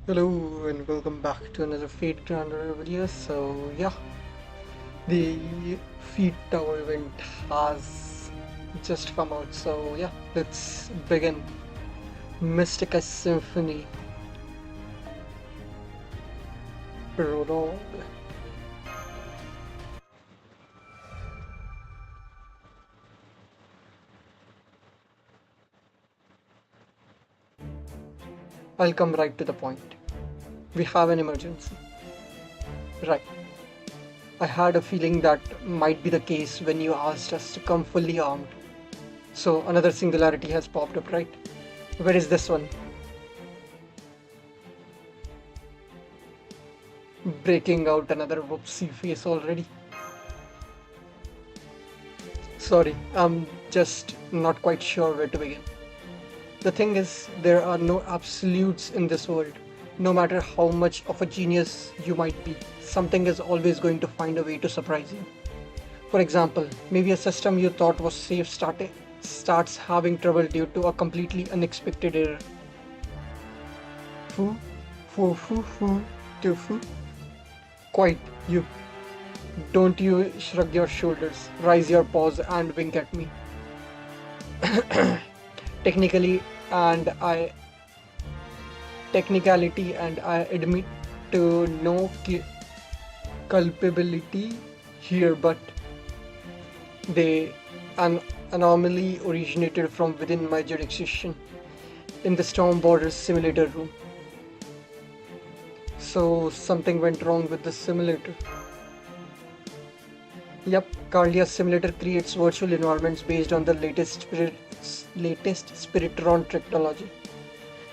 Hello and welcome back to another Fate Grander video. So yeah, the Feet Tower event has just come out. So yeah, let's begin. Mystica Symphony Prologue. I'll come right to the point. We have an emergency. Right. I had a feeling that might be the case when you asked us to come fully armed. So another singularity has popped up, right? Where is this one? Breaking out another whoopsie face already. Sorry, I'm just not quite sure where to begin. The thing is, there are no absolutes in this world. No matter how much of a genius you might be, something is always going to find a way to surprise you. For example, maybe a system you thought was safe starts having trouble due to a completely unexpected error. Foo, foo, tofu. Quite, you. Don't you shrug your shoulders, raise your paws, and wink at me. Technically, and I technicality, and I admit to no culpability here, but the an anomaly originated from within my jurisdiction in the Storm Borders simulator room. So something went wrong with the simulator. Yep, Carlia's simulator creates virtual environments based on the latest Spiritron technology.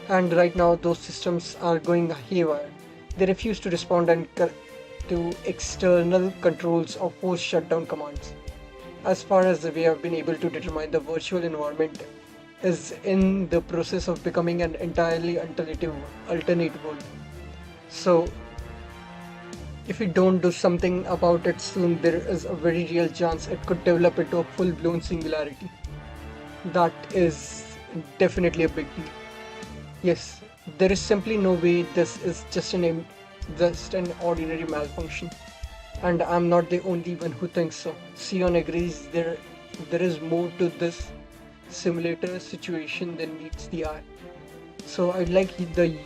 And right now those systems are going haywire. They refuse to respond to external controls or force shutdown commands. As far as we have been able to determine, the virtual environment is in the process of becoming an entirely alternate world. So if we don't do something about it soon, there is a very real chance it could develop into a full-blown singularity. That is definitely a big deal. Yes, there is simply no way this is just an ordinary malfunction. And I'm not the only one who thinks so. Sion agrees there is more to this simulator situation than meets the eye. So I'd like the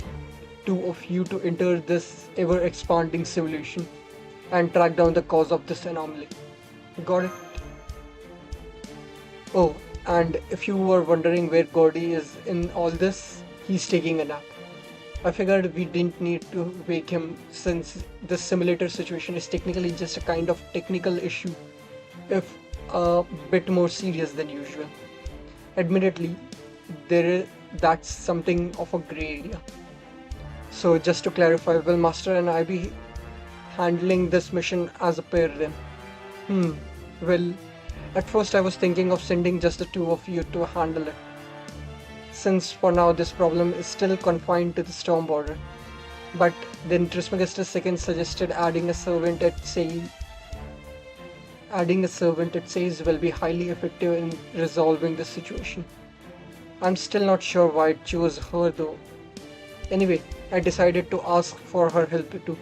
two of you to enter this ever expanding simulation and track down the cause of this anomaly. Got it? Oh, and if you were wondering where Gordy is in all this, he's taking a nap. I figured we didn't need to wake him since this simulator situation is technically just a kind of technical issue, if a bit more serious than usual. Admittedly, that's something of a grey area. So just to clarify, will Master and I be handling this mission as a pair then? Hmm, well, at first I was thinking of sending just the two of you to handle it, since for now this problem is still confined to the storm border. But then Trismegistus II suggested adding a servant it says will be highly effective in resolving the situation. I'm still not sure why it chose her though. Anyway, I decided to ask for her help too.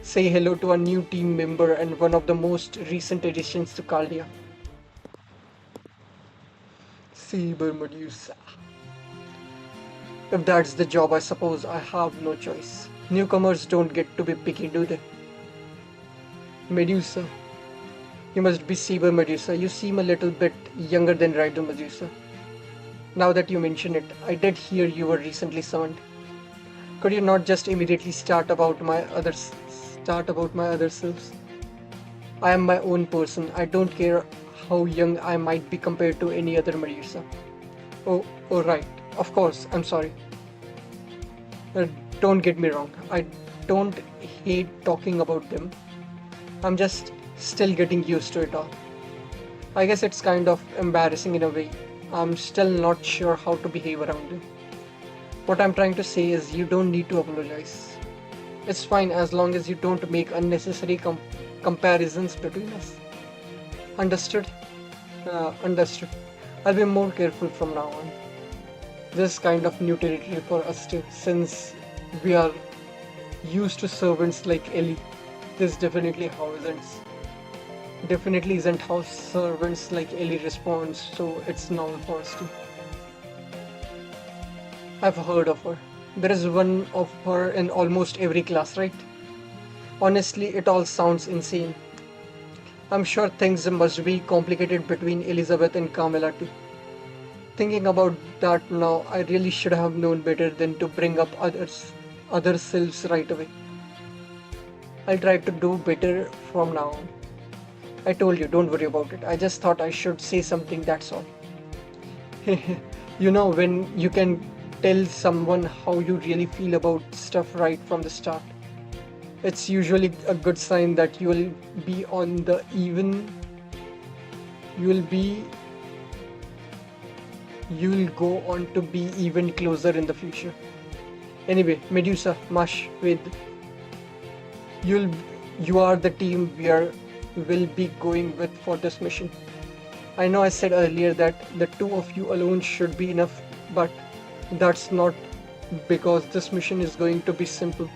Say hello to a new team member and one of the most recent additions to Caldia. Saber Medusa. If that's the job, I suppose I have no choice. Newcomers don't get to be picky, do they? Medusa. You must be Saber Medusa. You seem a little bit younger than Raido Medusa. Now that you mention it, I did hear you were recently summoned. Could you not just immediately start about my other selves? I am my own person. I don't care how young I might be compared to any other Medusa. Oh right. Of course, I'm sorry. Uh, don't get me wrong. I don't hate talking about them. I'm just still getting used to it all. I guess it's kind of embarrassing in a way. I'm still not sure how to behave around them. What I'm trying to say is you don't need to apologize. It's fine as long as you don't make unnecessary comparisons between us. Understood? Understood. I'll be more careful from now on. This is kind of new territory for us too, since We are used to servants like Ellie. This definitely isn't how servants like Ellie responds, so it's normal for us to. I've heard of her. There is one of her in almost every class, right? Honestly, it all sounds insane. I'm sure things must be complicated between Elizabeth and Carmela too. Thinking about that now, I really should have known better than to bring up other selves right away. I'll try to do better from now on. I told you, don't worry about it. I just thought I should say something, that's all. When you can tell someone how you really feel about stuff right from the start, it's usually a good sign that be on the even, you'll be, you'll go on to be even closer in the future. Anyway, Medusa, Mush, with you'll, you are the team will be going with for this mission. I know I said earlier that the two of you alone should be enough, but that's not because this mission is going to be simple.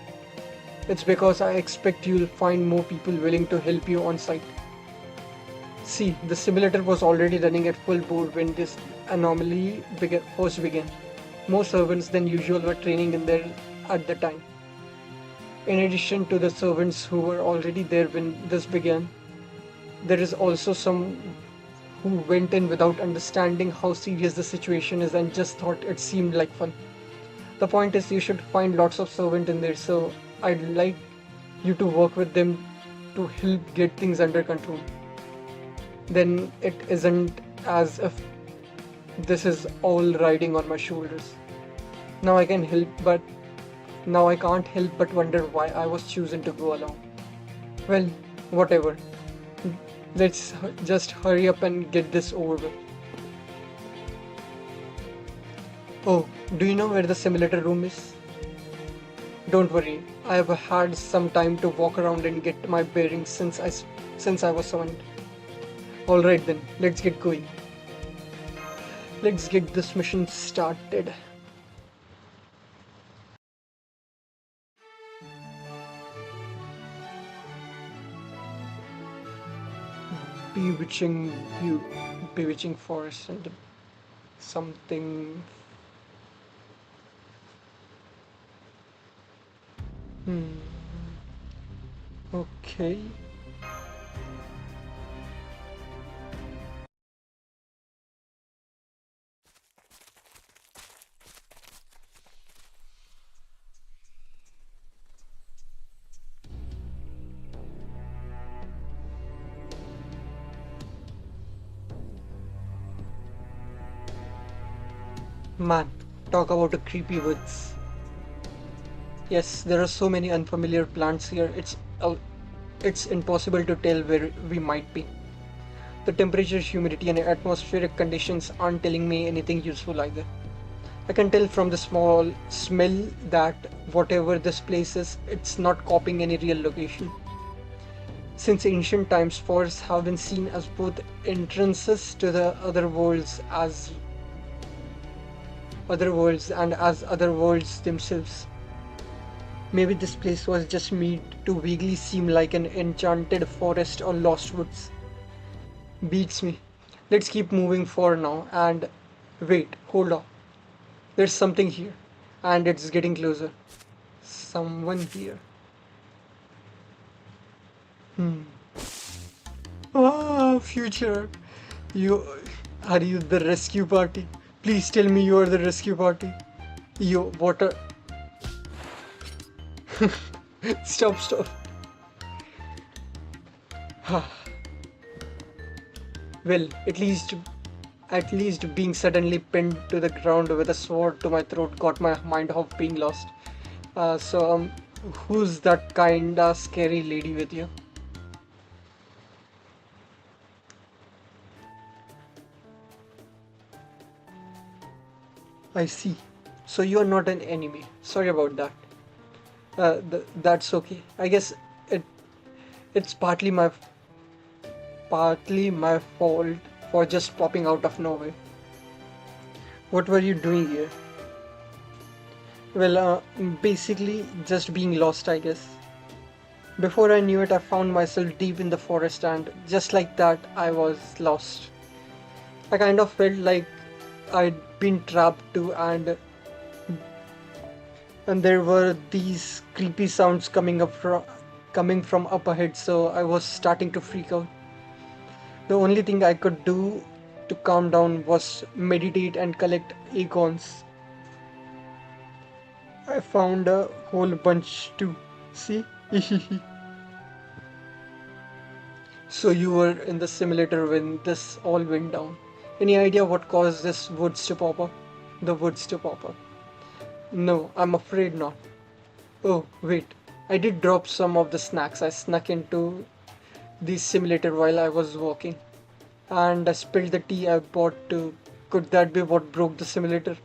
It's because I expect you'll find more people willing to help you on site. See, the simulator was already running at full bore when this anomaly first began. More servants than usual were training in there at the time. In addition to the servants who were already there when this began, there is also some who went in without understanding how serious the situation is and just thought it seemed like fun. The point is, you should find lots of servant in there, so I'd like you to work with them to help get things under control. Then it isn't as if this is all riding on my shoulders. Now I can help, but now I can't help but wonder why I was chosen to go along. Well, whatever. Let's just hurry up and get this over with. Oh, do you know where the simulator room is? Don't worry, I have had some time to walk around and get my bearings since I was summoned. Alright then, let's get going. Let's get this mission started. Bewitching view, bewitching forest and something. Hmm. Okay. Man, talk about a creepy woods. Yes, there are so many unfamiliar plants here. It's impossible to tell where we might be. The temperature, humidity, and atmospheric conditions aren't telling me anything useful either. I can tell from the small smell that whatever this place is, it's not copying any real location. Since ancient times, forests have been seen as both entrances to the other worlds and as other worlds themselves. Maybe this place was just made to vaguely seem like an enchanted forest or lost woods. Beats me. Let's keep moving for now and wait, hold on. There's something here and it's getting closer. Someone here. Hmm. Ah, future. You are you the rescue party? Please tell me you are the rescue party. You what a stop. Well, at least being suddenly pinned to the ground with a sword to my throat got my mind off being lost. Who's that kinda scary lady with you? I see. So you are not an enemy. Sorry about that. That's okay. I guess it it's partly my fault for just popping out of nowhere. What were you doing here? Well, basically just being lost, I guess. Before I knew it, I found myself deep in the forest, and just like that, I was lost. I kind of felt like I'd been trapped too, and there were these creepy sounds coming from up ahead, so I was starting to freak out. The only thing I could do to calm down was meditate and collect acorns. I found a whole bunch too. See? So you were in the simulator when this all went down. Any idea what caused this woods to pop up? The woods to pop up. No, I'm afraid not. Oh, wait. I did drop some of the snacks I snuck into the simulator while I was walking. And I spilled the tea I bought too. Could that be what broke the simulator?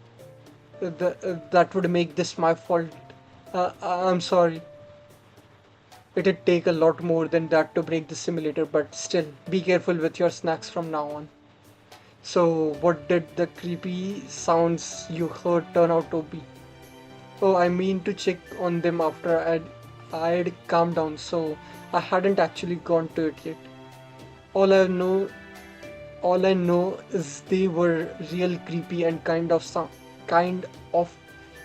That would make this my fault. I'm sorry. It'd take a lot more than that to break the simulator, but still, be careful with your snacks from now on. So, what did the creepy sounds you heard turn out to be? Oh, I mean to check on them after I'd calmed down, so I hadn't actually gone to it yet. All I know, all I know is they were real creepy and kind of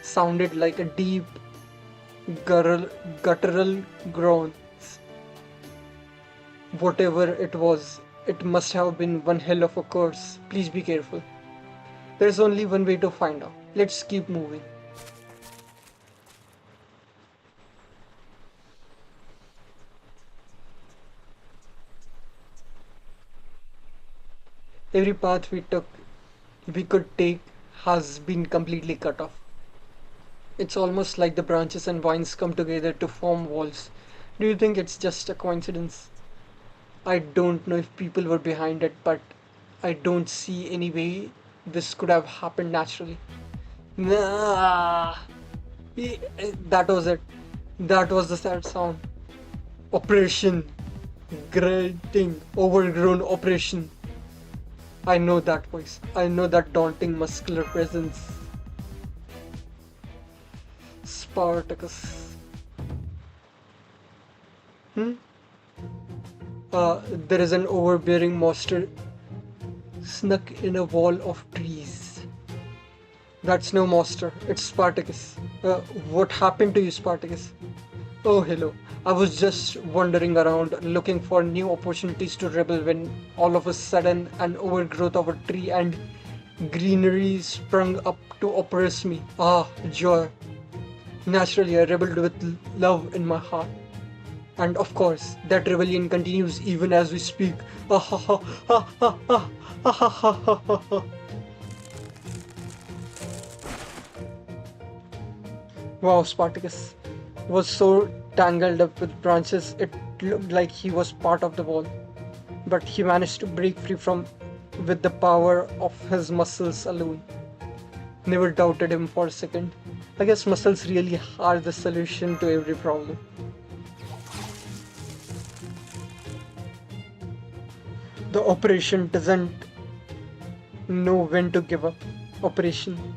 sounded like a deep guttural groans. Whatever it was, it must have been one hell of a curse. Please be careful. There's only one way to find out. Let's keep moving. Every path we could take has been completely cut off. It's almost like the branches and vines come together to form walls. Do you think it's just a coincidence? I don't know if people were behind it, but I don't see any way this could have happened naturally. Nah. That was it. That was the sad sound. Operation. Grating. Overgrown operation. I know that voice. I know that daunting muscular presence. Spartacus. Hmm? There is an overbearing monster snuck in a wall of trees. That's no monster, it's Spartacus. What happened to you, Spartacus? Oh, hello. I was just wandering around looking for new opportunities to rebel when all of a sudden an overgrowth of a tree and greenery sprung up to oppress me. Ah, joy. Naturally, I rebelled with love in my heart. And of course, that rebellion continues even as we speak. Ah, ha, ha, ha, ha, ha, ha, ha, ha, ha, ha. Wow, Spartacus was so tangled up with branches it looked like he was part of the wall. But he managed to break free from with the power of his muscles alone. Never doubted him for a second. I guess muscles really are the solution to every problem. The operation doesn't know when to give up. Operation.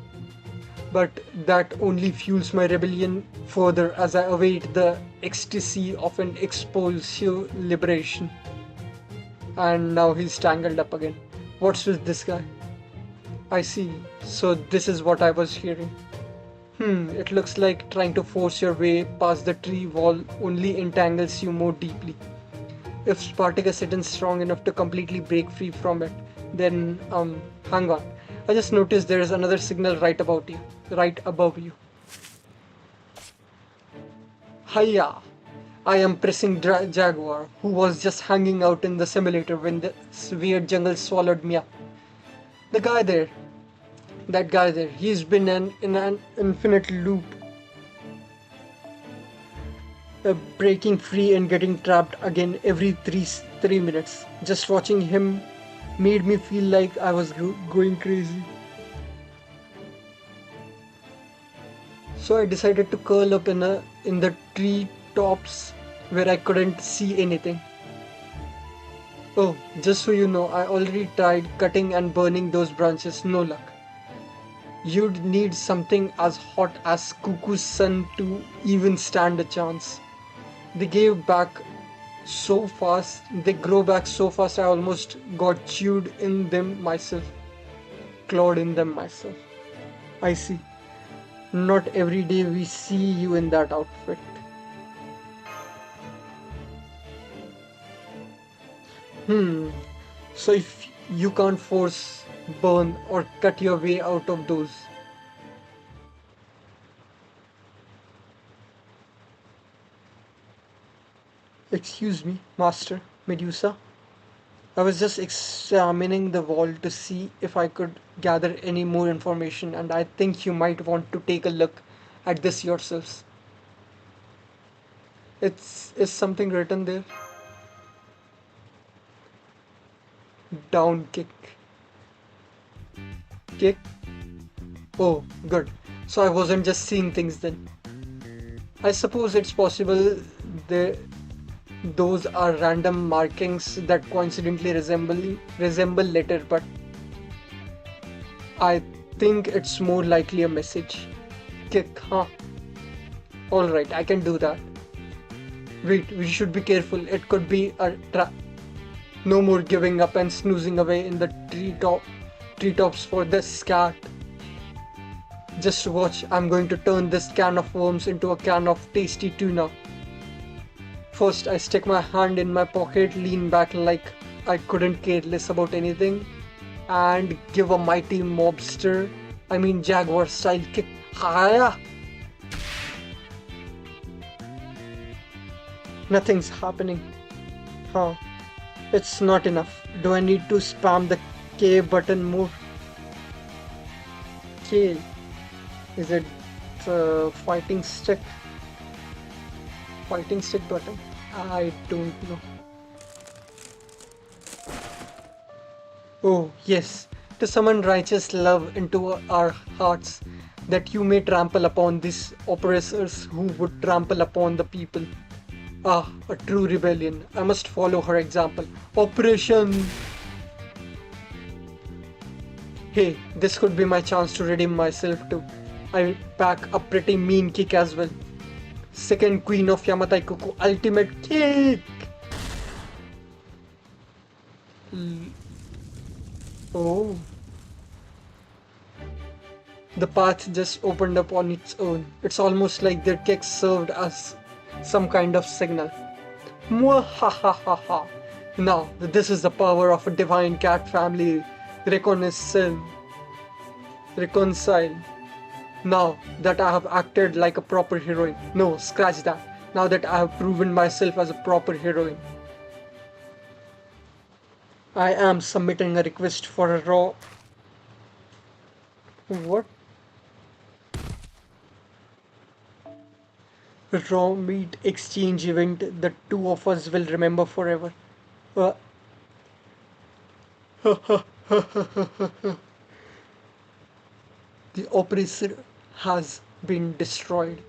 But that only fuels my rebellion further as I await the ecstasy of an expulsive liberation. And now he's tangled up again. What's with this guy? I see. So this is what I was hearing. It looks like trying to force your way past the tree wall only entangles you more deeply. If Spartacus isn't strong enough to completely break free from it, then hang on. I just noticed there is another signal right above you. Hiya! I am pressing Jaguar, who was just hanging out in the simulator when the weird jungle swallowed me up. The guy there, that guy there, he's been in an infinite loop, breaking free and getting trapped again every 3 minutes. Just watching him made me feel like I was going crazy. So I decided to curl up in the tree tops where I couldn't see anything. Oh, just so you know, I already tried cutting and burning those branches, no luck. You'd need something as hot as Cuckoo's sun to even stand a chance. They gave back so fast, they grow back so fast, I almost got chewed in them myself, clawed in them myself. I see. Not every day we see you in that outfit. Hmm. So if you can't force, burn, or cut your way out of those, excuse me, Master Medusa. I was just examining the wall to see if I could gather any more information, and I think you might want to take a look at this yourselves. Is something written there? Down kick. Kick? Oh, good. So I wasn't just seeing things then. I suppose it's possible the those are random markings that coincidentally resemble letter, but I think it's more likely a message. Kick, huh? Alright, I can do that. Wait, we should be careful. It could be a trap. No more giving up and snoozing away in the treetops for this cat. Just watch, I'm going to turn this can of worms into a can of tasty tuna. First, I stick my hand in my pocket, lean back like I couldn't care less about anything, and give a mighty jaguar style kick. Hiya! Nothing's happening. Huh. It's not enough. Do I need to spam the K button more? K. Is it the fighting stick? Fighting stick button? I don't know. Oh, yes. To summon righteous love into our hearts, that you may trample upon these oppressors who would trample upon the people. Ah, a true rebellion. I must follow her example. Operation! Hey, this could be my chance to redeem myself too. I'll pack a pretty mean kick as well. Second Queen of Yamatai Kuku Ultimate Kick! Oh. The path just opened up on its own. It's almost like their kick served as some kind of signal. Mwahahaha. Now, this is the power of a divine cat family. Reconcile. Reconcile. Now that I have acted like a proper heroine. No, scratch that. Now that I have proven myself as a proper heroine. I am submitting a request for a raw... What? Raw meat exchange event the two of us will remember forever. Uh, the oppressor has been destroyed.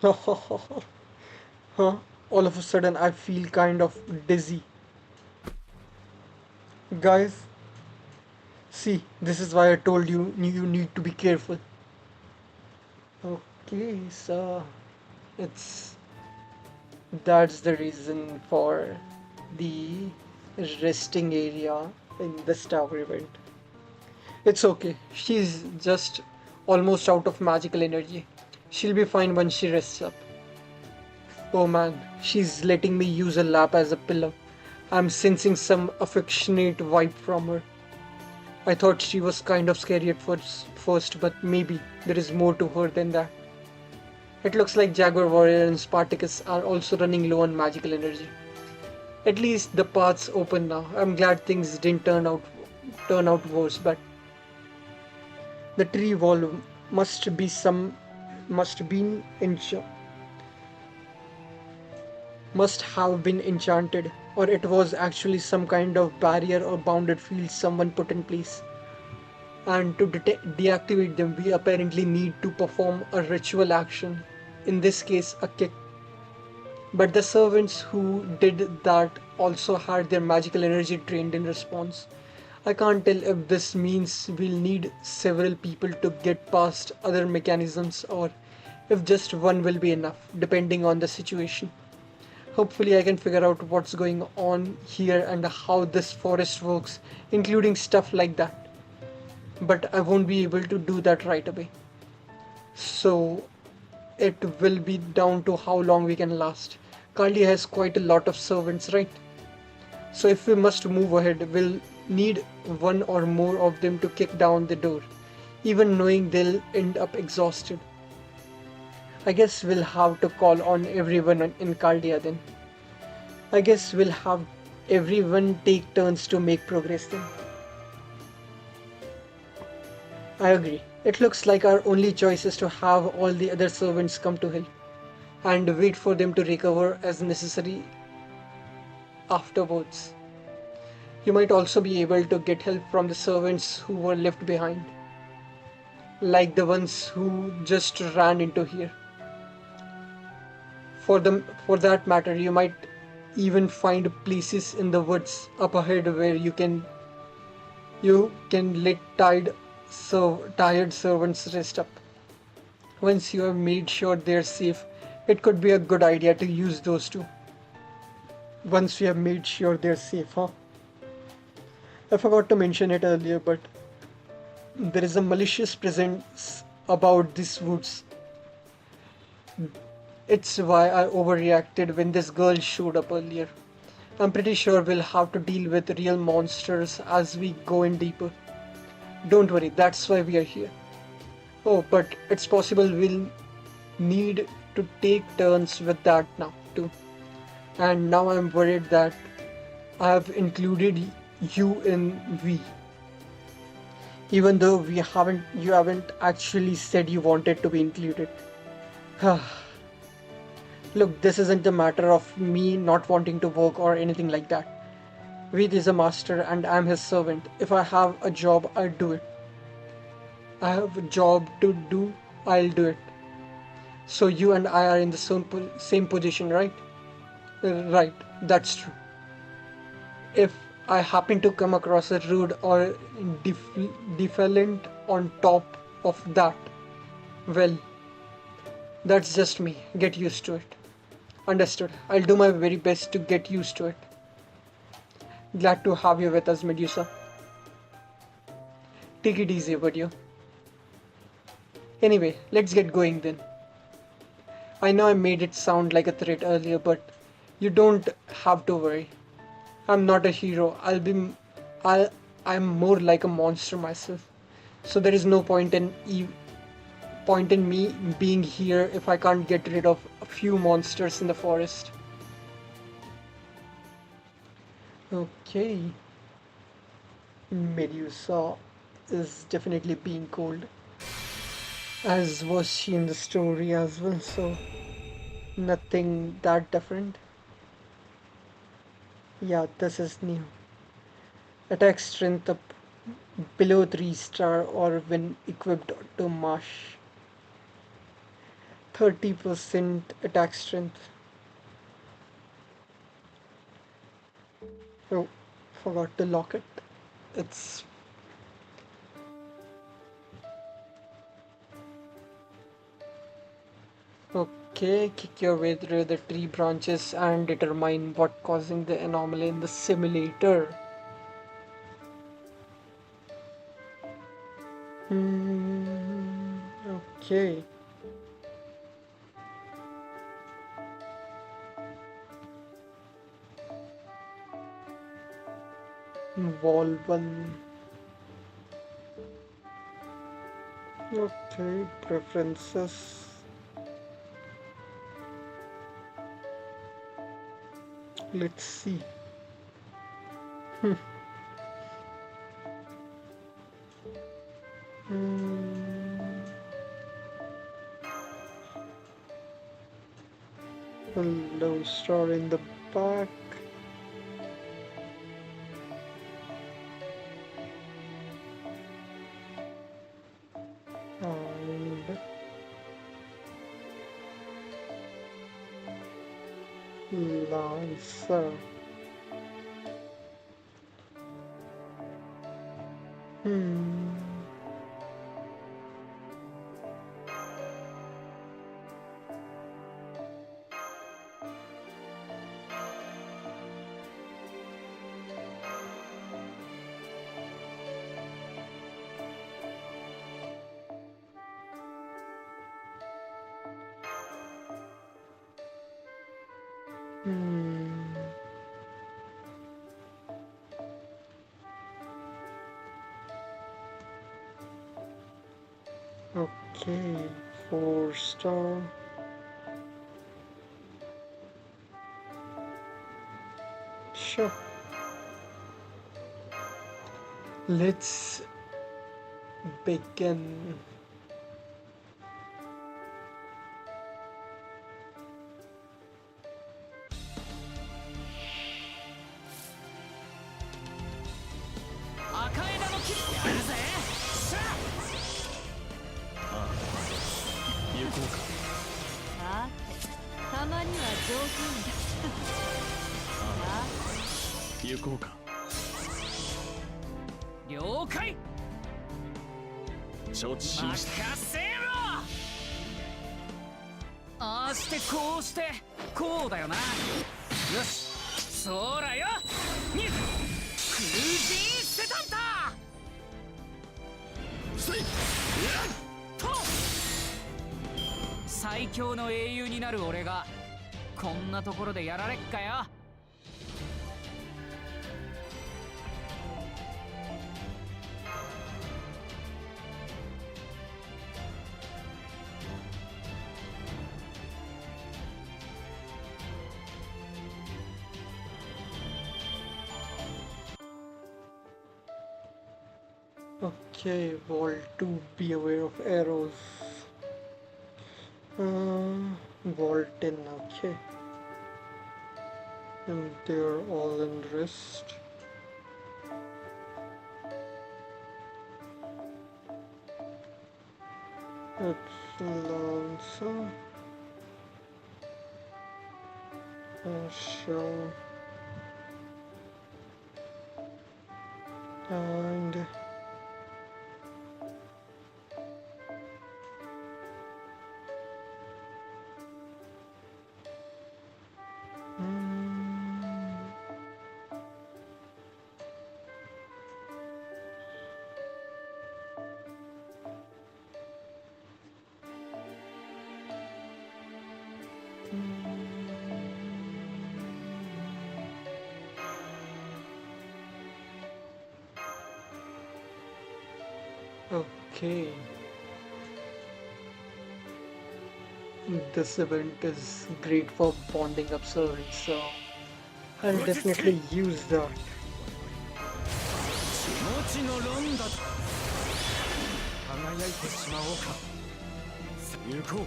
Huh? All of a sudden I feel kind of dizzy. Guys, see, this is why I told you you need to be careful. Okay, so it's that's the reason for the resting area in this tower event. It's okay. She's just almost out of magical energy. She'll be fine when she rests up. Oh man, she's letting me use her lap as a pillow. I'm sensing some affectionate vibe from her. I thought she was kind of scary at first, but maybe there is more to her than that. It looks like Jaguar Warrior and Spartacus are also running low on magical energy. At least the path's open now. I'm glad things didn't turn out worse, but the tree wall must be some must been encha- must have been enchanted, or it was actually some kind of barrier or bounded field someone put in place. And to deactivate them, we apparently need to perform a ritual action, in this case, a kick. But the servants who did that also had their magical energy drained in response. I can't tell if this means we'll need several people to get past other mechanisms or if just one will be enough, depending on the situation. Hopefully, I can figure out what's going on here and how this forest works, including stuff like that. But I won't be able to do that right away. So, it will be down to how long we can last. Kali has quite a lot of servants, right? So if we must move ahead, we'll need one or more of them to kick down the door, even knowing they'll end up exhausted. I guess we'll have to call on everyone in Caldia then. I guess we'll have everyone take turns to make progress then. I agree. It looks like our only choice is to have all the other servants come to help and wait for them to recover as necessary afterwards. You might also be able to get help from the servants who were left behind, like the ones who just ran into here. For that matter, you might even find places in the woods up ahead where you can let tired servants rest up. Once you have made sure they're safe, it could be a good idea to use those too. Once we have made sure they're safe, huh? I forgot to mention it earlier, but there is a malicious presence about these woods. It's why I overreacted when this girl showed up earlier. I'm pretty sure we'll have to deal with real monsters as we go in deeper. Don't worry, that's why we are here. Oh, but it's possible we'll need to take turns with that now, too. And now I'm worried that I have included you in we, even though you haven't actually said you wanted to be included. Look, this isn't a matter of me not wanting to work or anything like that. Veed is a master and I'm his servant. If I have a job, I'll do it. I have a job to do, I'll do it. So you and I are in the same position, right? Right, that's true. If I happen to come across a rude or defiant on top of that, well, that's just me. Get used to it. Understood. I'll do my very best to get used to it. Glad to have you with us, Medusa. Take it easy, would you? Anyway, let's get going then. I know I made it sound like a threat earlier, but you don't have to worry. I'm not a hero. I I'm more like a monster myself. So there is no point in me being here if I can't get rid of a few monsters in the forest. Okay, Medusa is definitely being cold, as was she in the story as well, so nothing that different. Yeah, this is new. Attack strength up below 3 star or when equipped to Marsh. 30% attack strength. Oh, forgot to lock it. It's okay. Kick your way through the tree branches and determine what causing the anomaly in the simulator. Hmm. Okay. Wall one. Okay. Preferences. Let's see. Hmm. A low star in the back. And Lancer. Hmm. Hmm. Okay, 4 star. Sure. Let's begin. Okay, Vault 2, be aware of arrows. Vault 10, okay. And they're all in rest. It's lonesome. Sure. And okay. This event is great for bonding up servants, so I'll definitely use that. 命の論だと輝いてしまおうか行こ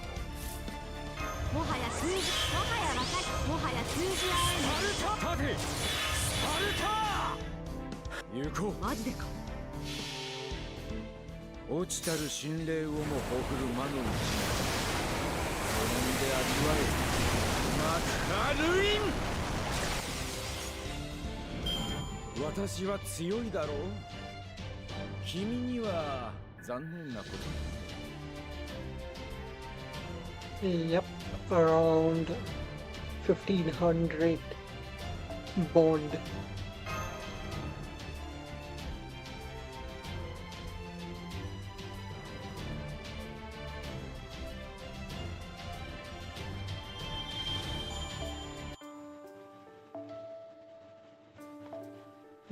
うもはや通じもはや若いもはや通じ合えないスパルタ立てスパルタ行こうマジでか落ちたる心霊をもほぐる魔の道好みで味わえマカルイン私は強いだろう君には残念なこと Yep, around 1500 bond.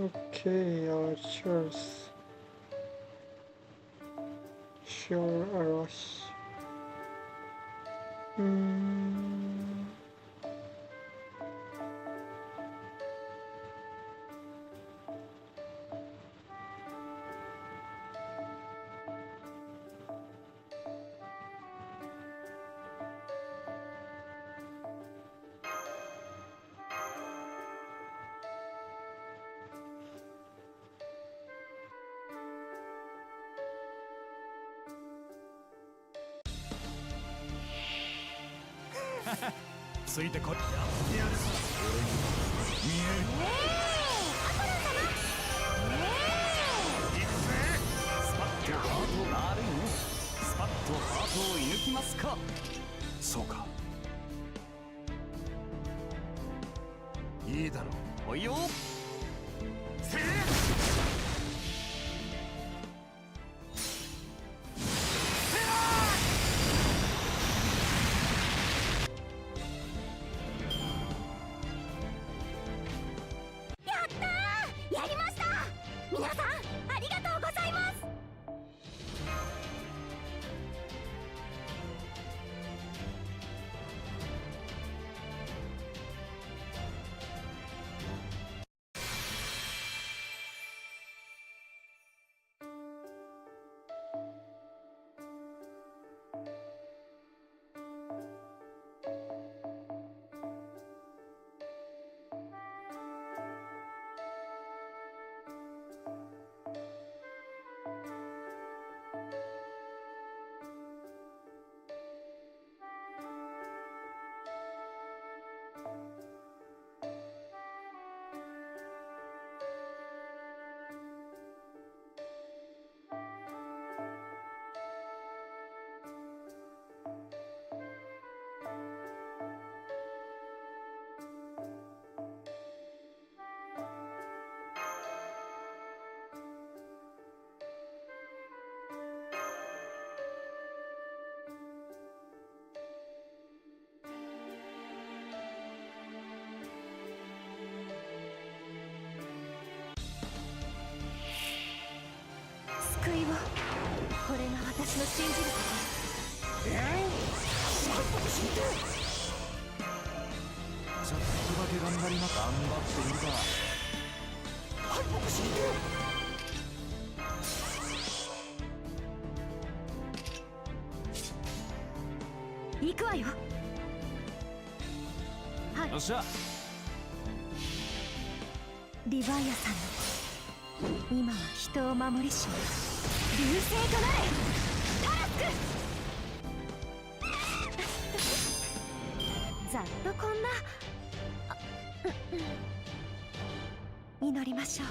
Okay, archers. Sure, arrows. Haha ついてこいやってやるぞ俺に見えるアコラ様行くぜハート悪いね。スパッとハートを射抜きますか。そうか。いいだろう。おいよ。せーやりました。皆さんありがとうございます。救いを。これが私の信じること。ちょっとだけ頑張ります。頑張っているか。行くわよ。はい。よっしゃ。リヴァイアさんの今は人を守りし流星となれ。タラスク。ざっとこんな祈りましょう。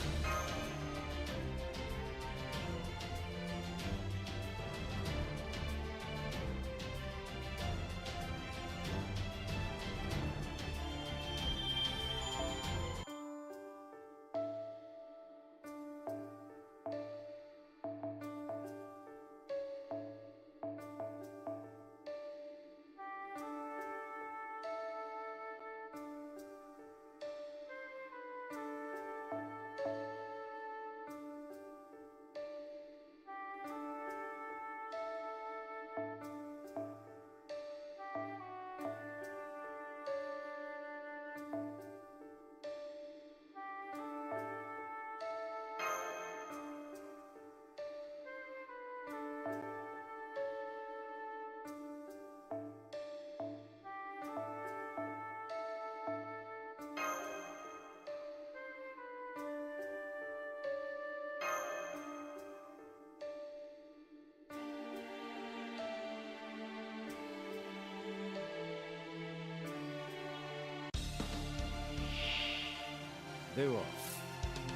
では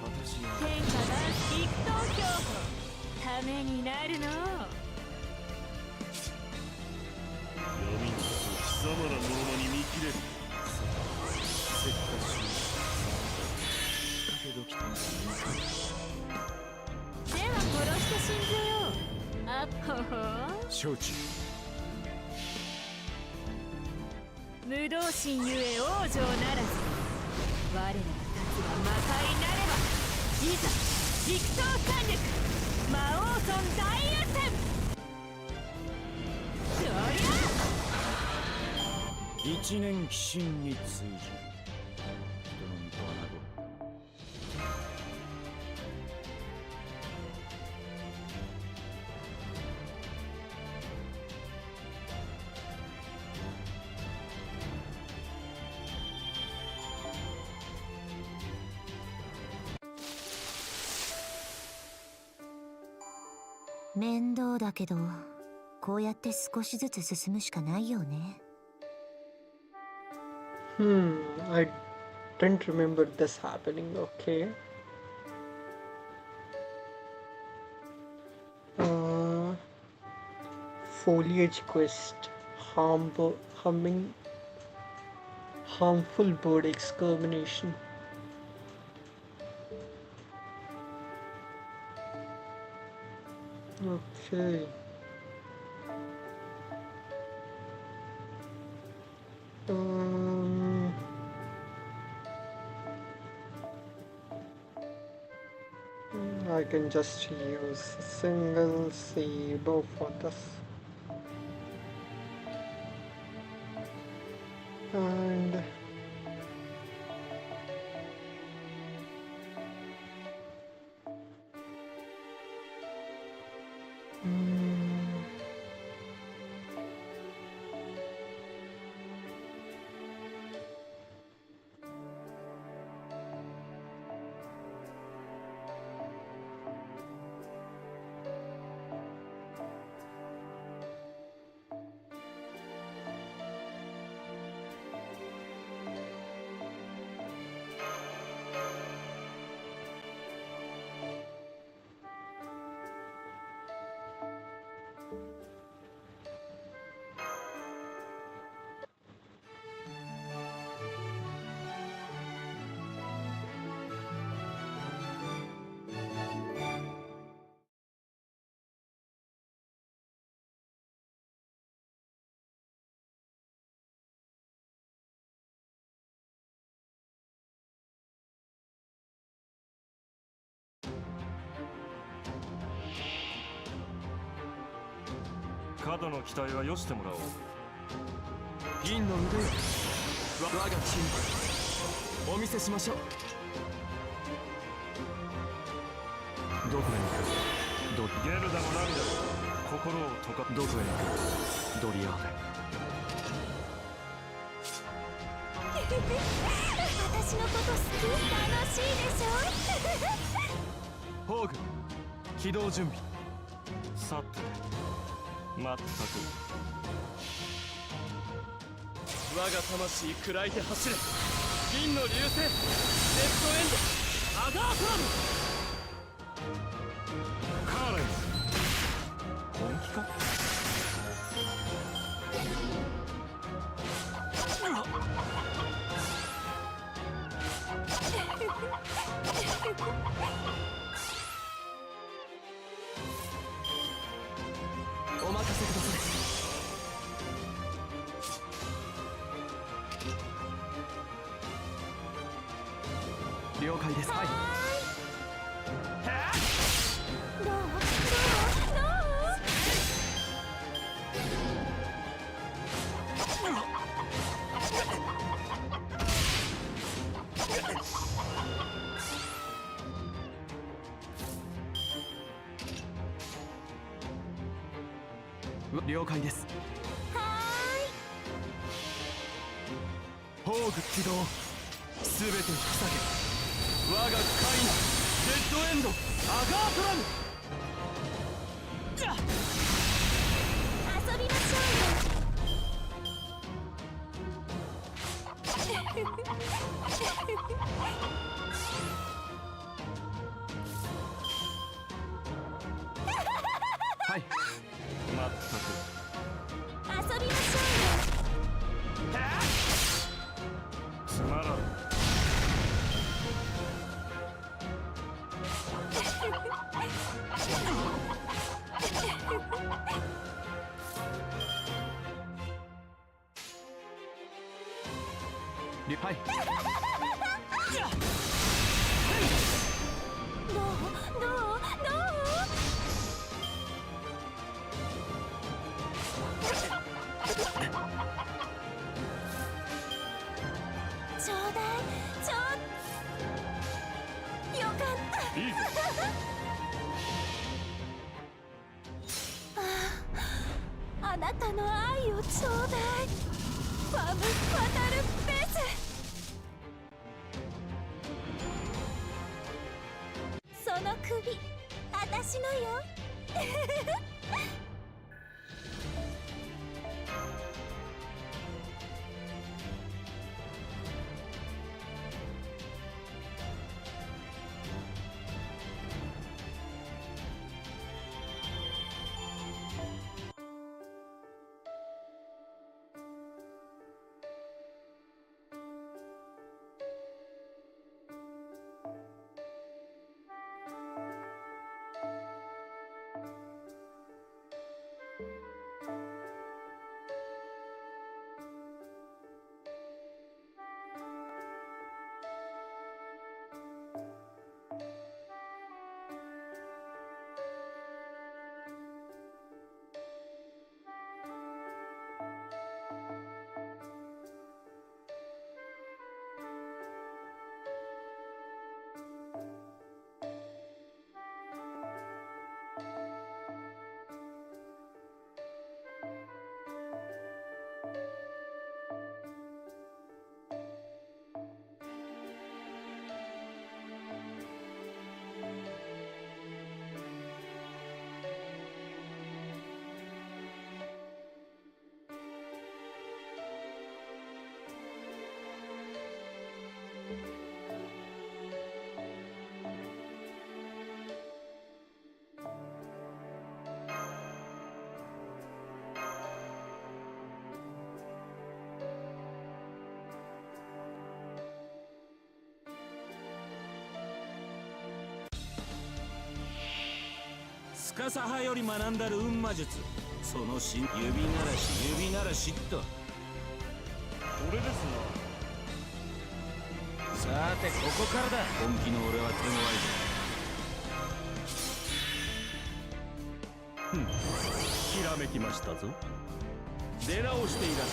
私は天下万一等競歩ためになるの。闇の貴様らのまに見切れる。せっかく仕掛け時となでは殺して信じよう。あっほほ。承知。無道心ゆえ王女ならず。我らが立つが魔界なればいざ陸闘艦力魔王村大優戦。そりゃ一年鬼神に通じる。人の身とはなど面倒だけど、こうやって少しずつ進むしかないよね。I didn't remember this happening. Okay. Foliage quest. Humming, harmful bird extermination. Okay. Um, I can just use a single saber for this. And mm,過度の期待はよしてもらおう。銀の腕よ、我がチームお見せしましょう。どこへ行く？ゲルダも涙も心を溶か。どこへ行く？ドリアーネ。私のこと好き？楽しいでしょ？ホーグ、起動準備。さて、まったく。我が魂砕いて走れ。銀の流星、レッドエンド、アガートラム。カーレン本気か？お任せください。了解です。はい。どう？了解です。ホーグ起動。すべて引き裂け。我がカイナ、レッドエンド、アガートラム。遊びましょはい。まったく。うよ。遊びましょつまらん。はい。う。どう？ちょうだい。よかった。いいぞ。あなたの愛をちょうだい。ファム・ファタル・ベース。その首、あたしのよ。司派より学んだる運魔術、その指ならしっと。これですさてここからだ。本気の俺は手強いぞ。な。ひらめきましたぞ。出直していらっし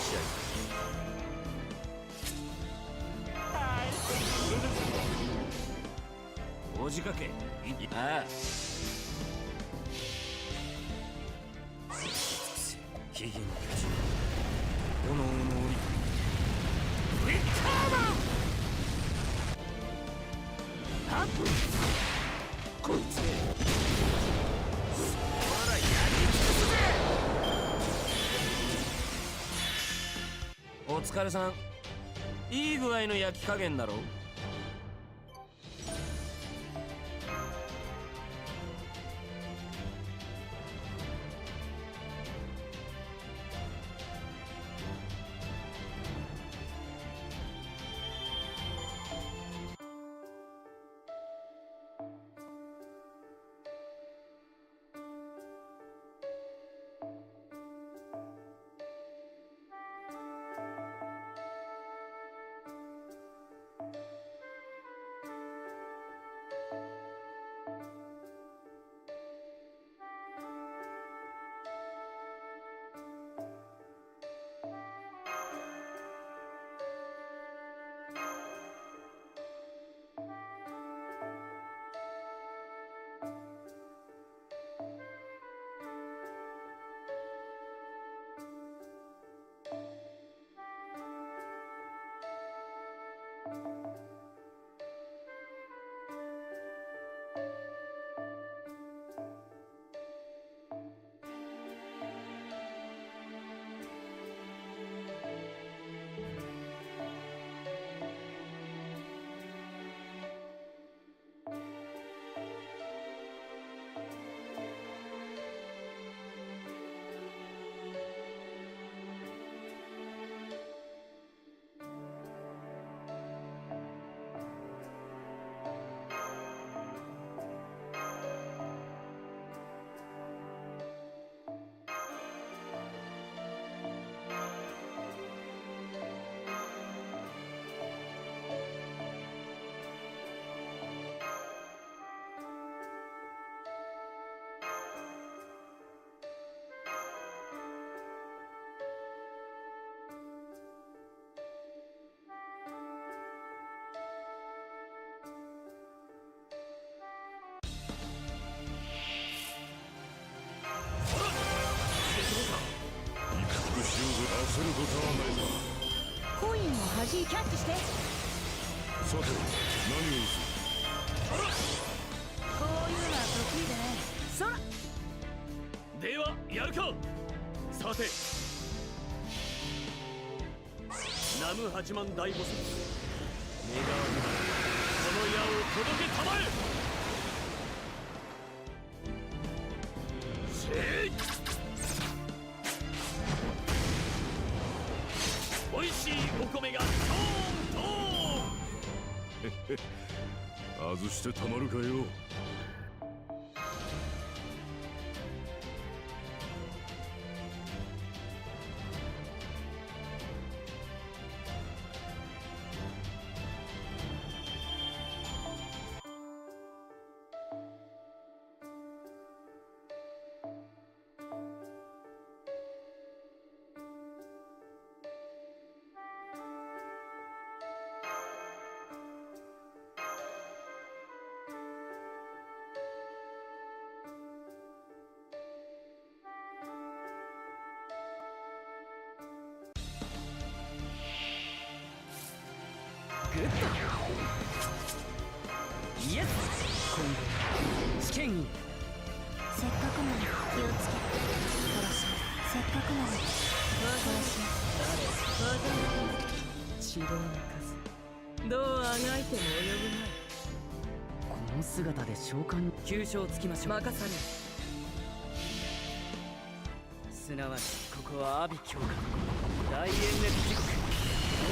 ゃい。おじかけ。ああ。木々の巨人、炎の檻。ウィッカーマン。はっ。こいつ。そらやり尽くすぜ。お疲れさん。いい具合の焼き加減だろ。焦ることはないぞ。コインを弾きキャッチして。さて、何をすこういうのは得意でね。そらではやるか。さてナム八幡大菩薩、願わくばこの矢を届けたまえ。せい、おいしいお米がトーントーン。外してたまるかよ。イエス今度は試験にせっかくなら気をつけて殺しせっかくなら殺し治療の数どうあがいても及ぶまい。この姿で召喚に急所をつきましょう。任されすなわちここは阿鼻教官大エンネス時刻ト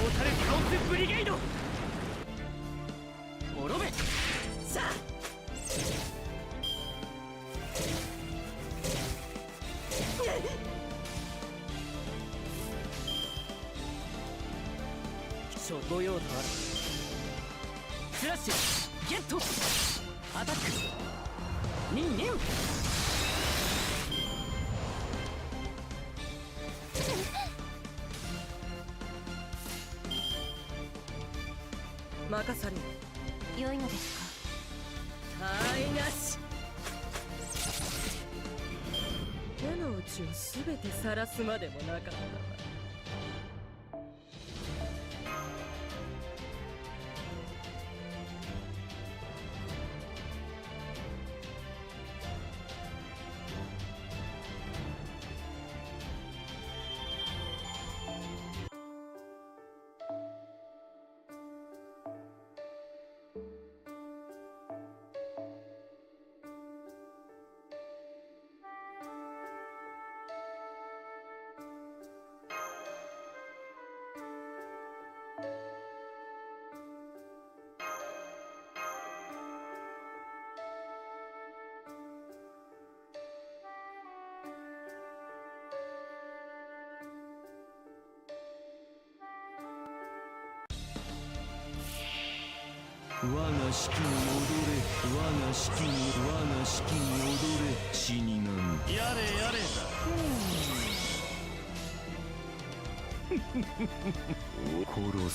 ータルカオスブリゲード滅べさあ諸御用とあるスラッシュゲットアタックニンニン任され良いのですか。たいなし手の内をすべて晒すまでもなかったわ。我が式に踊れ我が式に踊れ死神やれやれだ殺す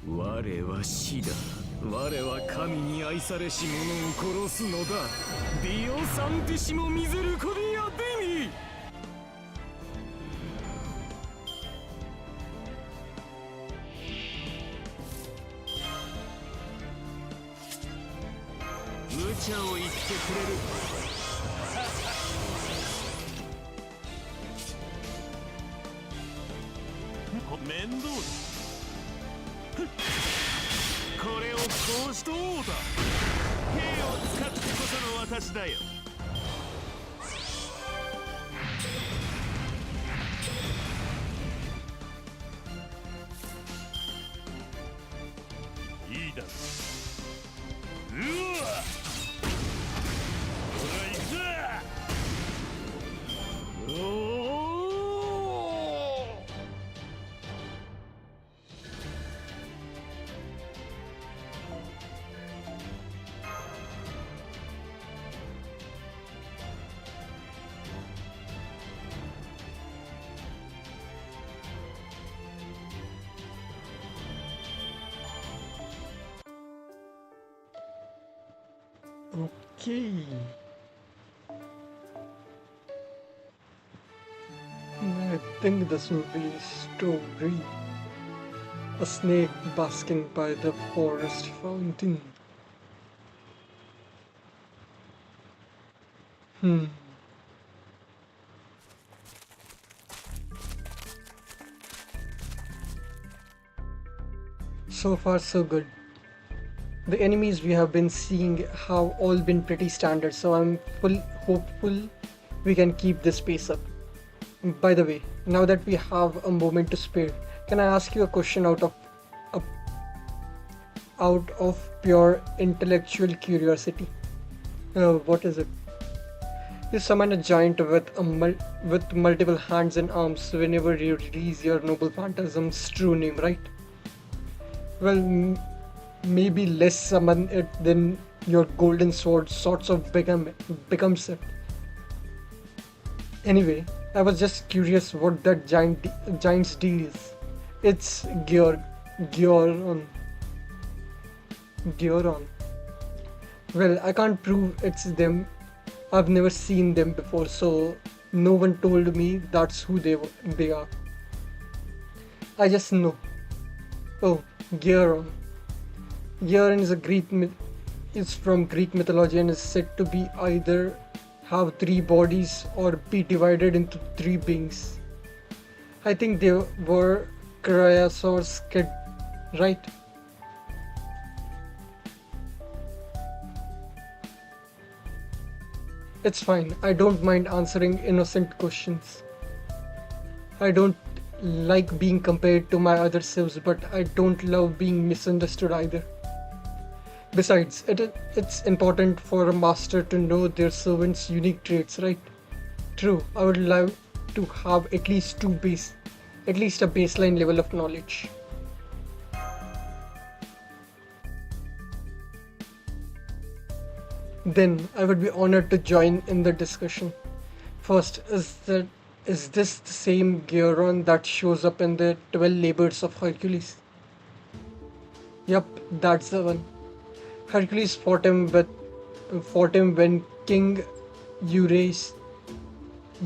我は死だ我は神に愛されし者を殺すのだディオサンティシモミゼルコディアデミ無茶を言ってくれる面倒だこれをこうしとうだ兵を使ってこその私だよいいだろうわほら行くぞおおOkay. I think this will be story. A snake basking by the forest fountain. So far so good. The enemies we have been seeing have all been pretty standard, so I'm hopeful we can keep this pace up. By the way, now that we have a moment to spare, can I ask you a question out of pure intellectual curiosity? What is it? You summon a giant with multiple hands and arms whenever you release your noble phantasm's true name, right? Well, maybe less summon it than your golden sword sorts of becomes it. Anyway, I was just curious what that giant's deal is. It's Gioron. Well, I can't prove it's them. I've never seen them before, so no one told me that's who they are. I just know Oh, Gearon. Gearon is a is from Greek mythology and is said to be either have three bodies or be divided into three beings. I think they were Cryosaur's kid, right? It's fine. I don't mind answering innocent questions. I don't like being compared to my other selves, but I don't love being misunderstood either. Besides, it's important for a master to know their servant's unique traits, right? True, I would love to have at least a baseline level of knowledge. Then I would be honored to join in the discussion. First, is this the same Gearon that shows up in the 12 labors of Hercules? Yup, that's the one. Hercules fought him when King Eurys,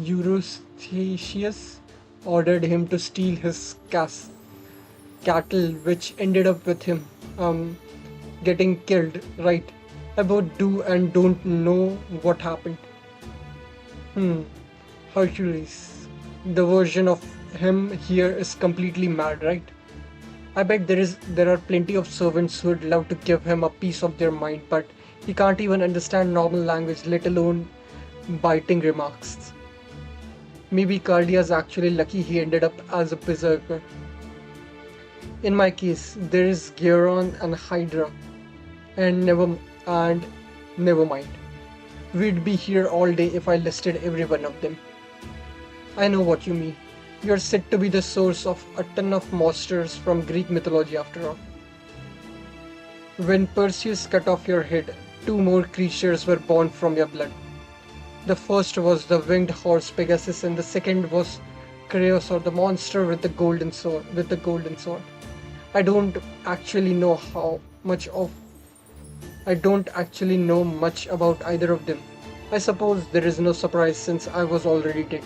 Eurystheus ordered him to steal his cattle, which ended up with him getting killed. Right? I both do and don't know what happened. Hmm. Hercules. The version of him here is completely mad, right? I bet there are plenty of servants who'd love to give him a piece of their mind, but he can't even understand normal language, let alone biting remarks. Maybe Cardia's actually lucky he ended up as a berserker. In my case, there is Gearon and Hydra, and never mind. We'd be here all day if I listed every one of them. I know what you mean. You're said to be the source of a ton of monsters from Greek mythology after all. When Perseus cut off your head, two more creatures were born from your blood. The first was the winged horse Pegasus, and the second was Creosaur, the monster with the golden sword. I don't actually know I don't actually know much about either of them. I suppose there is no surprise since I was already dead.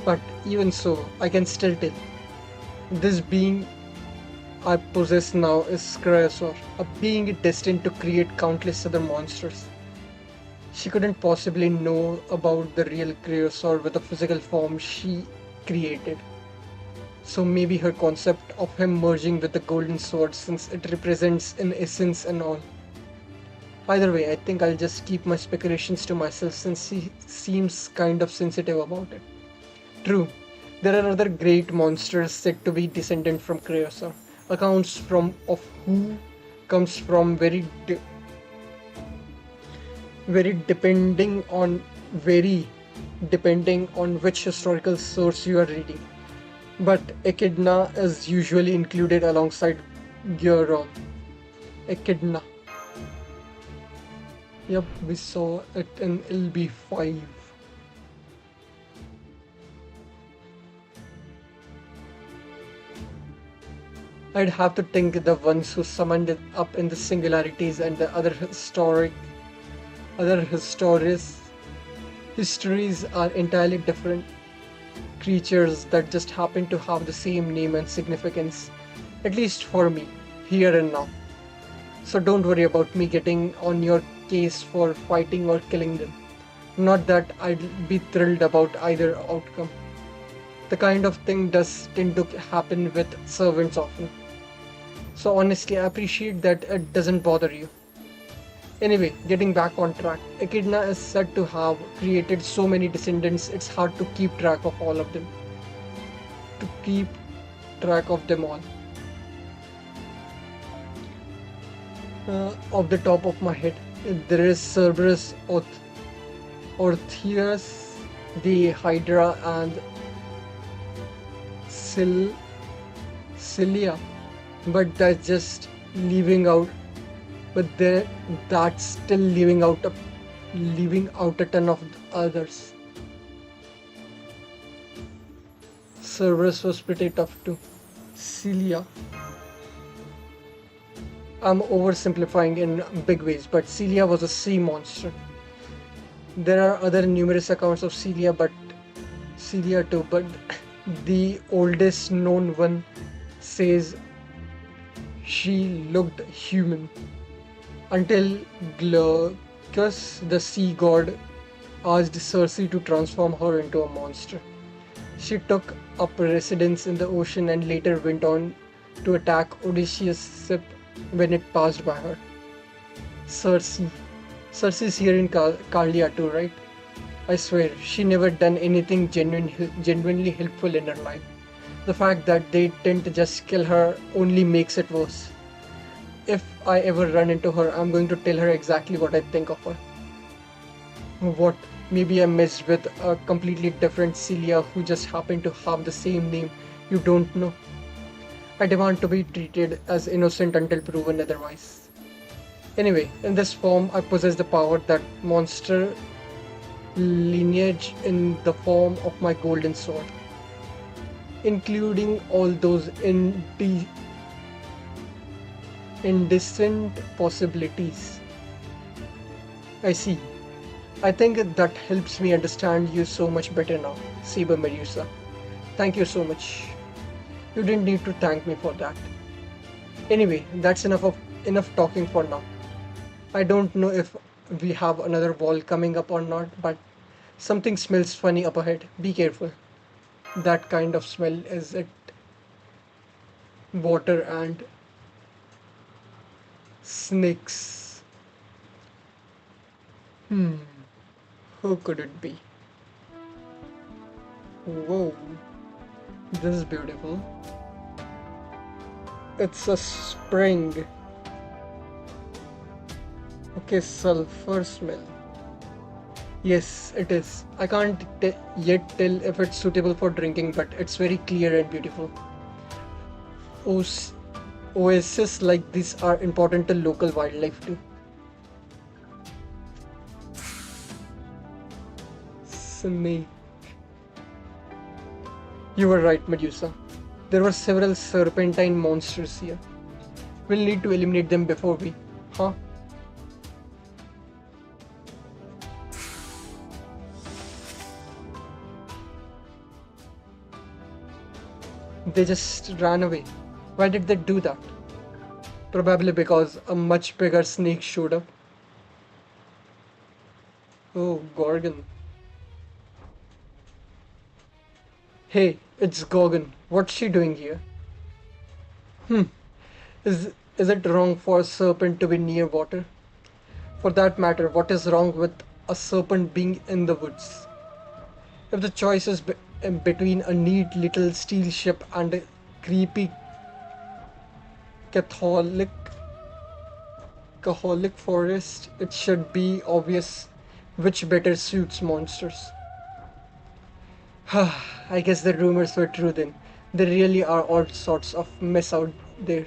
But even so, I can still tell. This being I possess now is Creosaur, a being destined to create countless other monsters. She couldn't possibly know about the real Creosaur with the physical form she created. So maybe her concept of him merging with the golden sword, since it represents in essence and all. Either way, I think I'll just keep my speculations to myself since he seems kind of sensitive about it. True, there are other great monsters said to be descendant from Creosaur. Accounts of who comes from very depending on which historical source you are reading. But Echidna is usually included alongside Gearon. Echidna. Yep, we saw it in LB5. I'd have to think the ones who summoned it up in the singularities and the other histories are entirely different creatures that just happen to have the same name and significance, at least for me, here and now. So don't worry about me getting on your case for fighting or killing them. Not that I'd be thrilled about either outcome. The kind of thing does tend to happen with servants often. So honestly, I appreciate that it doesn't bother you. Anyway, getting back on track, Echidna is said to have created so many descendants it's hard to keep track of all of them. To keep track of them all. Off the top of my head, there is Cerberus, Orpheus, the Hydra, and Cilia. But that's just leaving out. That's still leaving out a ton of others. Cerberus was pretty tough too. Cilia. I'm oversimplifying in big ways, but Cilia was a sea monster. There are other numerous accounts of Cilia too, but the oldest known one says She looked human until Glaucus, the sea god, asked Circe to transform her into a monster. She took up residence in the ocean and later went on to attack Odysseus' ship when it passed by her. Circe. Circe's here in Carlia too, right? I swear, she never done anything genuinely helpful in her life. The fact that they didn't just kill her only makes it worse. If I ever run into her, I'm going to tell her exactly what I think of her. What? Maybe I messed with a completely different Celia who just happened to have the same name you don't know. I demand to be treated as innocent until proven otherwise. Anyway, in this form, I possess the power that monster lineage in the form of my golden sword, including all those indecent possibilities. I see. I think that helps me understand you so much better now, Saber Medusa. Thank you so much. You didn't need to thank me for that. Anyway, that's enough talking for now. I don't know if we have another wall coming up or not, but something smells funny up ahead. Be careful. That kind of smell, is it water and snakes? Who could it be? Whoa, this is beautiful. It's a spring. Okay, sulfur smell. Yes, it is. I can't yet tell if it's suitable for drinking, but it's very clear and beautiful. Os- Oases like this are important to local wildlife too. Snake. You were right, Medusa. There were several serpentine monsters here. We'll need to eliminate them before we... Huh? They just ran away. Why did they do that? Probably because a much bigger snake showed up. Oh, Gorgon. Hey, it's Gorgon. What's she doing here? Is it wrong for a serpent to be near water? For that matter, what is wrong with a serpent being in the woods? If the choice is between a neat little steel ship and a creepy Catholic forest, it should be obvious which better suits monsters. I guess the rumors were true then. There really are all sorts of mess out there.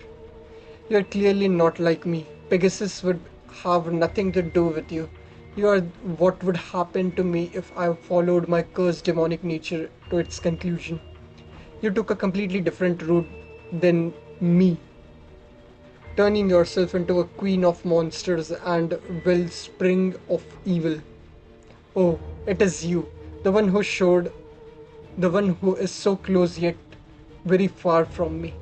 You're clearly not like me. Pegasus would have nothing to do with you. You are what would happen to me if I followed my cursed demonic nature to its conclusion. You took a completely different route than me, turning yourself into a queen of monsters and wellspring of evil. Oh, it is you, the one who showed, the one who is so close yet very far from me.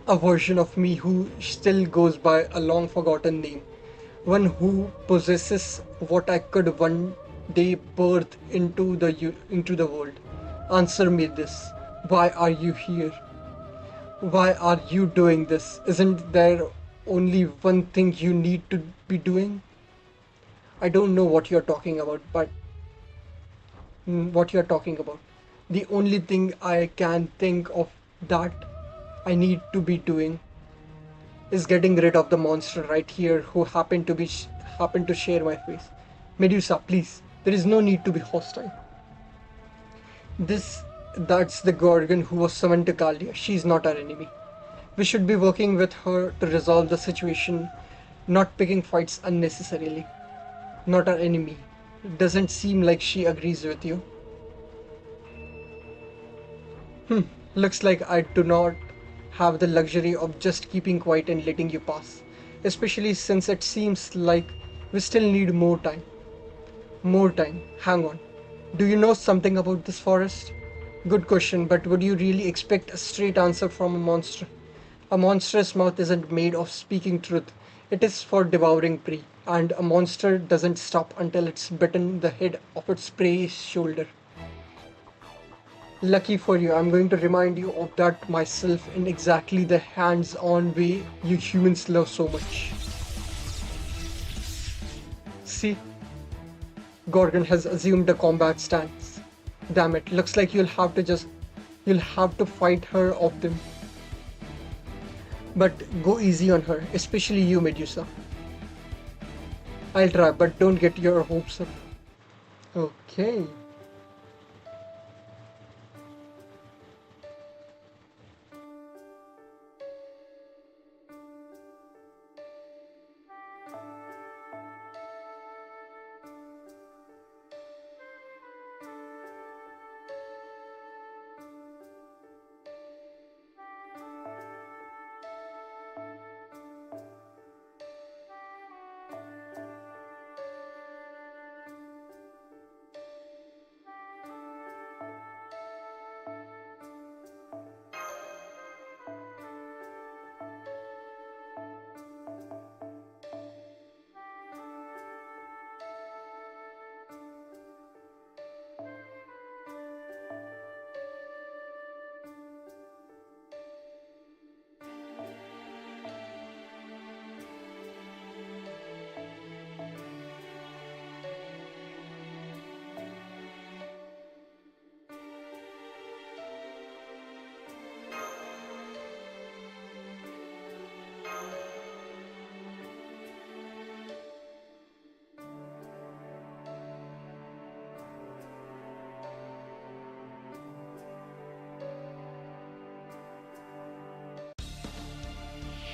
A version of me who still goes by a long forgotten name. One who possesses what I could one day birth into the world. Answer me this. Why are you here? Why are you doing this? Isn't there only one thing you need to be doing? I don't know what you're talking about, but what you're talking about. The only thing I can think of that I need to be doing is getting rid of the monster right here who happened to share my face. Medusa, please. There is no need to be hostile. That's the Gorgon who was summoned to Caldia. She's not our enemy. We should be working with her to resolve the situation, not picking fights unnecessarily. Not our enemy. Doesn't seem like she agrees with you. Looks like I do not have the luxury of just keeping quiet and letting you pass. Especially since it seems like we still need more time. More time. Hang on. Do you know something about this forest? Good question, but would you really expect a straight answer from a monster? A monster's mouth isn't made of speaking truth, it is for devouring prey, and a monster doesn't stop until it's bitten the head of its prey's shoulder. Lucky for you, I'm going to remind you of that myself in exactly the hands-on way you humans love so much. See? Gorgon has assumed a combat stance. Damn it, looks like you'll have to fight her off them. But go easy on her, especially you, Medusa. I'll try, but don't get your hopes up. Okay.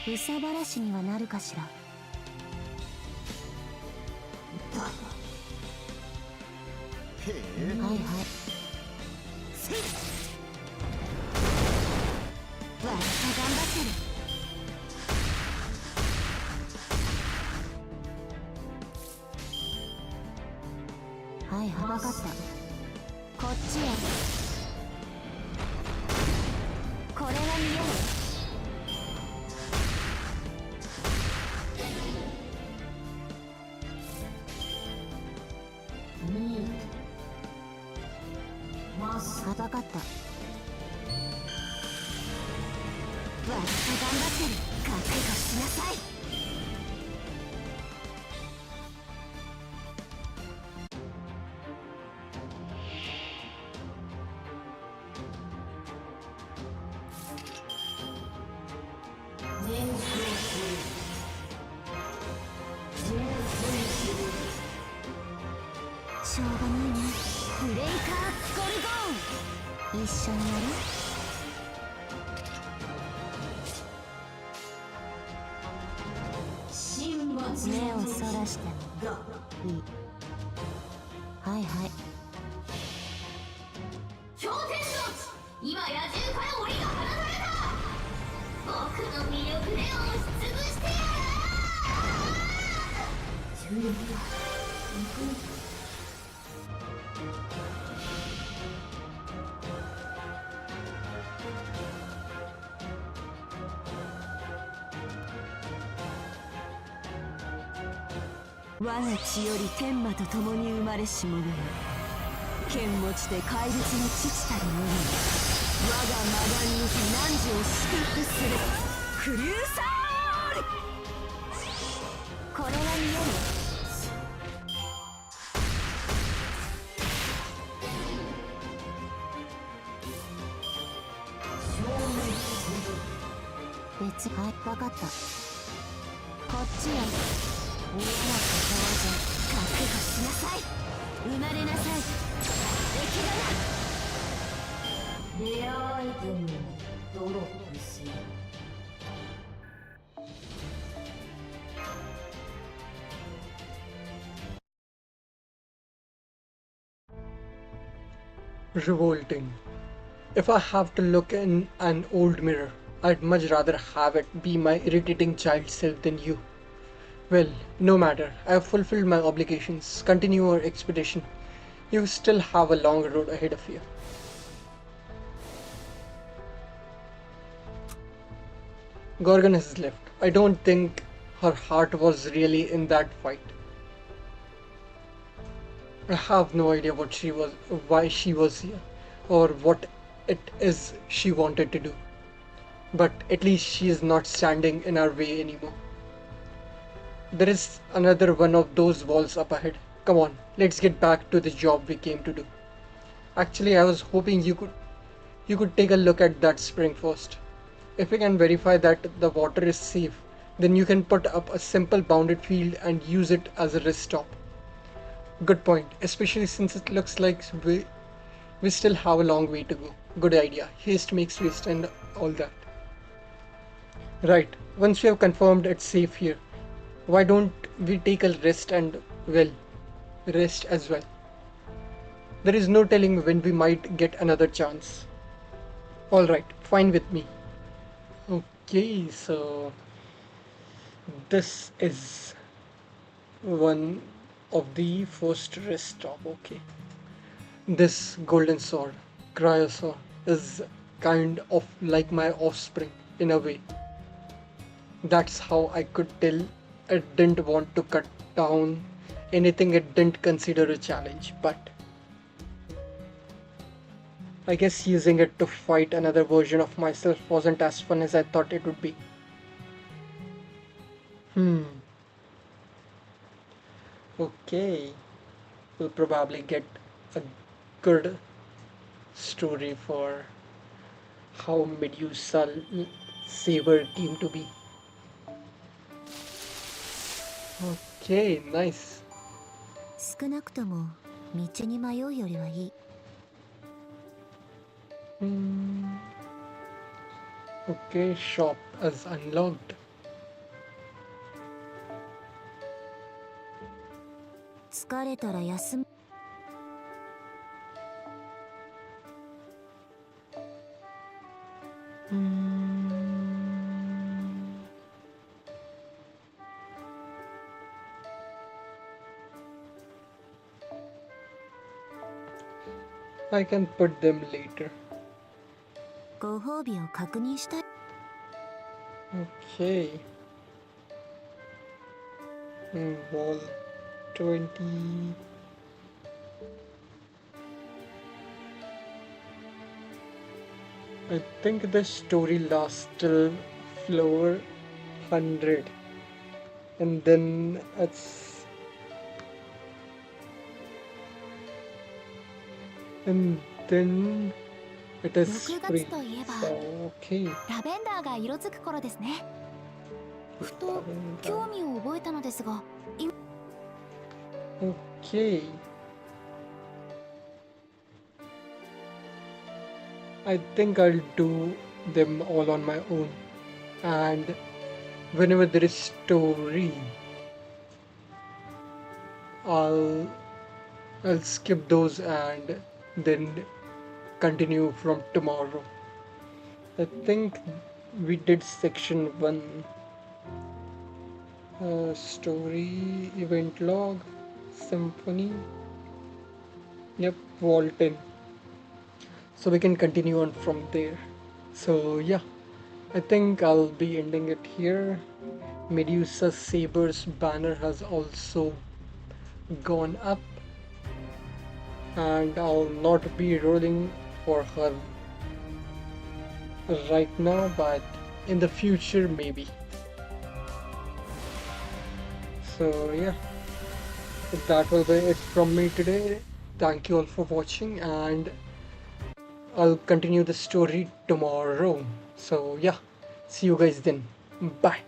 憂さ晴らしにはなるかしら。はいはい。わ頑張ってる。はいはい、分かった。こっちや。これは見える。分かった。わ頑張ってる。覚悟しなさい。しょうがないね。ブレイカーゴルゴン、一緒にやる。目をそらしてもいい。はいはい。氷天の地、今野獣から檻が放たれた。僕の魅力で押しつぶしてやる。我が血より天馬と共に生まれし者よ、剣持ちで怪物の父たる者よ、我が魔眼にて汝を祝福する。クリューサール。これは見える。別、はい、分かった。こっちや。見えなく当然。覚悟しなさい。生まれなさい。敵だな。レアアイテムをドロップせよ。Revolting. If I have to look in an old mirror, I'd much rather have it be my irritating child self than you. Well, no matter. I have fulfilled my obligations. Continue your expedition. You still have a long road ahead of you. Gorgon has left. I don't think her heart was really in that fight. I have no idea why she was here, or what it is she wanted to do. But at least she is not standing in our way anymore. There is another one of those walls up ahead. Come on, let's get back to the job we came to do. Actually, I was hoping you could take a look at that spring first. If we can verify that the water is safe, then you can put up a simple bounded field and use it as a rest stop. Good point, especially since it looks like we still have a long way to go. Good idea. Haste makes waste and all that. Right, once we have confirmed it's safe here, why don't we take a rest and, well, rest as well? There is no telling when we might get another chance. Alright, fine with me. Okay, so this is one of the first rest stop. Okay. This golden sword, Cryosaur, is kind of like my offspring in a way. That's how I could tell it didn't want to cut down anything it didn't consider a challenge, but I guess using it to fight another version of myself wasn't as fun as I thought it would be. Hmm, okay. We'll probably get a good story for how Medusa Saber came to be. Okay, nice. 少なくとも道に迷うよりはいい。 Hmm. Okay, shop is unlocked. 疲れたら休む。I can put them later. ご褒美を確認したい。 Okay. Wall 20. I think the story lasts till floor 100. And then it's. And then it is 6 free. 月といえば So, okay. ラベンダーが色づく頃ですね。ふと興味を覚えたのですが、 Okay. I think I'll do them all on my own. And whenever there is story, I'll I'll skip those and then continue from tomorrow. I think we did section 1. Story, event log, symphony. Yep, wall 10. So we can continue on from there. So yeah, I think I'll be ending it here. Medusa Saber's banner has also gone up, and I'll not be rolling for her right now, but in the future maybe. So yeah, that will be it from me today. Thank you all for watching, and I'll continue the story tomorrow. So yeah, see you guys then. Bye.